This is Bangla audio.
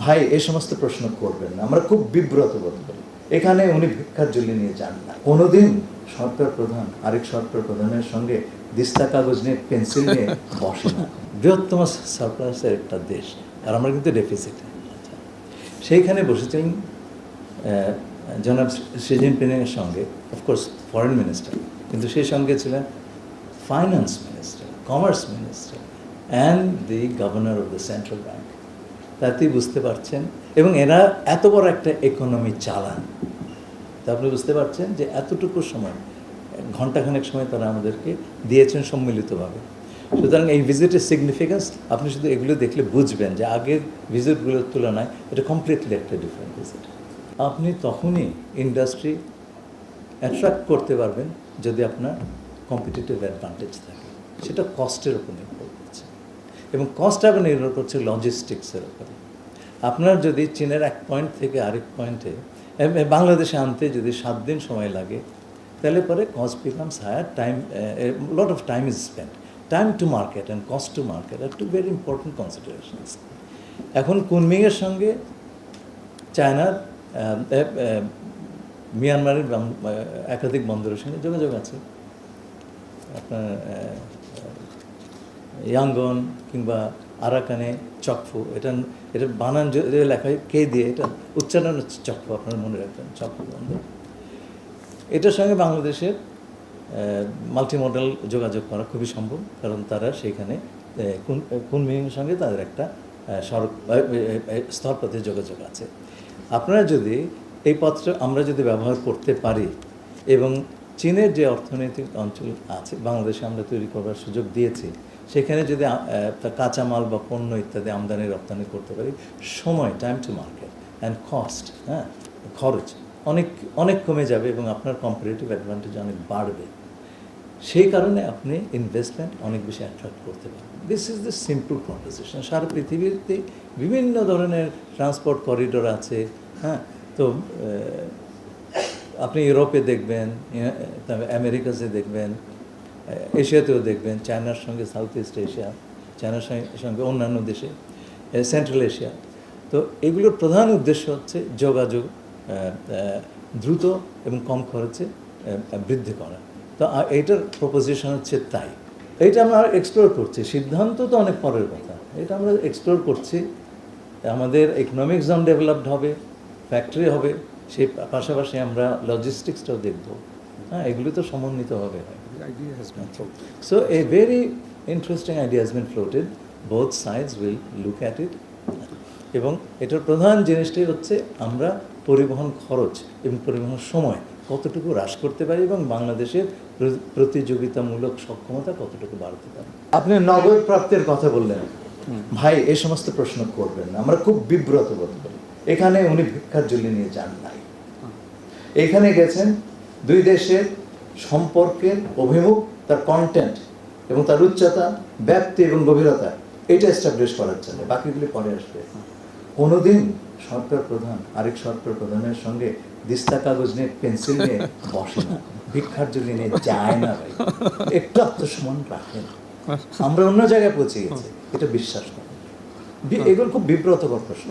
ভাই এই সমস্ত প্রশ্ন করবেন না, আমরা খুব বিব্রত বোধ করি। এখানে উনি ভিক্ষার ঝুলি নিয়ে যান না। কোনোদিন সরকার প্রধান আরেক সরকার প্রধানের সঙ্গে দিস্তা কাগজ নিয়ে পেন্সিল নিয়ে বসে না। বৃহত্তম সারপ্লাসের একটা দেশ, আর আমরা কিন্তু ডেফিসিটে। সেইখানে বসেছেন জনাব শি জিনপিংয়ের সঙ্গে, অফকোর্স ফরেন মিনিস্টার, কিন্তু সেই সঙ্গে ছিলেন finance minister, commerce minister and the governor of the central bank. তাতেই বুঝতে পারছেন, এবং এরা এত বড় একটা ইকোনমি চালান, তা আপনি বুঝতে পারছেন যে এতটুকু সময়, ঘণ্টাখানেক সময় তারা আমাদেরকে দিয়েছেন সম্মিলিতভাবে। সুতরাং এই ভিজিটের সিগনিফিকেন্স আপনি শুধু এগুলো দেখলে বুঝবেন যে আগের ভিজিটগুলোর তুলনায় এটা কমপ্লিটলি একটা ডিফারেন্ট ভিজিট। আপনি তখনই ইন্ডাস্ট্রি অ্যাট্রাক্ট করতে পারবেন যদি আপনার কম্পিটিটিভ অ্যাডভান্টেজ থাকে। সেটা কস্টের উপর নির্ভর করছে, এবং কস্ট আবার নির্ভর করছে লজিস্টিক্সের উপরে। আপনার যদি চীনের এক পয়েন্ট থেকে আরেক পয়েন্টে বাংলাদেশে আনতে যদি 7 দিন সময় লাগে, তাহলে পরে cost becomes higher, time, lot of time is spent. Time to market and cost to market are two very important considerations. এখন কুনমিংয়ের সঙ্গে চায়নার মিয়ানমারের একাধিক বন্দরের সঙ্গে যোগাযোগ আছে। আপনার ইয়াঙ্গন কিংবা আরাকানে চকফু, এটা বানান লেখায় কে দিয়ে, এটা উচ্চারণ হচ্ছে চকফু, আপনারা মনে রাখবেন, চকফু বন্দর। এটার সঙ্গে বাংলাদেশের মাল্টিমডাল যোগাযোগ করা খুবই সম্ভব, কারণ তারা সেইখানে কুনমিংয়ের সঙ্গে তাদের একটা সড়ক স্থলপথে যোগাযোগ আছে। আপনারা যদি এই পথটা আমরা যদি ব্যবহার করতে পারি, এবং চীনের যে অর্থনৈতিক অঞ্চল আছে বাংলাদেশে আমরা তৈরি করবার সুযোগ দিয়েছি, সেখানে যদি কাঁচামাল বা পণ্য ইত্যাদি আমদানি রপ্তানি করতে পারি, সময়, time to market and cost, খরচ অনেক কমে যাবে, এবং আপনার কম্পারেটিভ অ্যাডভান্টেজ অনেক বাড়বে। সেই কারণে আপনি ইনভেস্টমেন্ট অনেক বেশি অ্যাট্রাক্ট করতে পারবেন। This is the simple proposition. সারা পৃথিবীতে বিভিন্ন ধরনের ট্রান্সপোর্ট করিডোর আছে। তো আপনি ইউরোপে দেখবেন, আমেরিকাতে দেখবেন, এশিয়াতেও দেখবেন, চায়নার সঙ্গে সাউথ ইস্ট এশিয়া, চায়নার সঙ্গে অন্যান্য দেশে, সেন্ট্রাল এশিয়া। তো এগুলোর প্রধান উদ্দেশ্য হচ্ছে যোগাযোগ দ্রুত এবং কম খরচে বৃদ্ধি করা। তো এইটার প্রপোজিশন হচ্ছে তাই। এইটা আমরা এক্সপ্লোর করছি, সিদ্ধান্ত তো অনেক পরের কথা, এটা আমরা এক্সপ্লোর করছি। আমাদের ইকোনমিক জোন ডেভেলপড হবে, ফ্যাক্টরি হবে, সেই পাশাপাশি আমরা লজিস্টিক্সটাও দেখব। এগুলো তো সমন্বিতভাবে হয়। So a very interesting idea has been floated. Both sides will look at it. এবং এটার প্রধান জিনিসটাই হচ্ছে আমরা পরিবহন খরচ এবং পরিবহন সময় কতটুকু হ্রাস করতে পারি, এবং বাংলাদেশের প্রতিযোগিতামূলক সক্ষমতা কতটুকু বাড়াতে পারি। আপনি নগদ প্রাপ্তির কথা বললেন, ভাই এই সমস্ত প্রশ্ন করবেন না, আমরা খুব বিব্রত বোধ করি। এখানে উনি ভিক্ষার ঝুলি নিয়ে যান নাই। এখানে গেছেন দুই দেশের সম্পর্কের অভিমুখ, তার কন্টেন্ট এবং তার উচ্চতা, ব্যাপ্তি এবং গভীরতা, এটা এস্টাবলিশ করার জন্য। বাকিগুলি পরে আসবে। কোনোদিন সরকার প্রধান আরেক সরকার প্রধানের সঙ্গে দিস্তা কাগজ নিয়ে পেন্সিল নিয়ে বসে না, ভিক্ষার ঝুলি নিয়ে যায় না। ভাই একটু আত্মসম্মান রাখেন। আমরা অন্য জায়গায় পৌঁছে গেছি, এটা বিশ্বাস করেন। এগুলো খুব বিব্রতকর প্রশ্ন।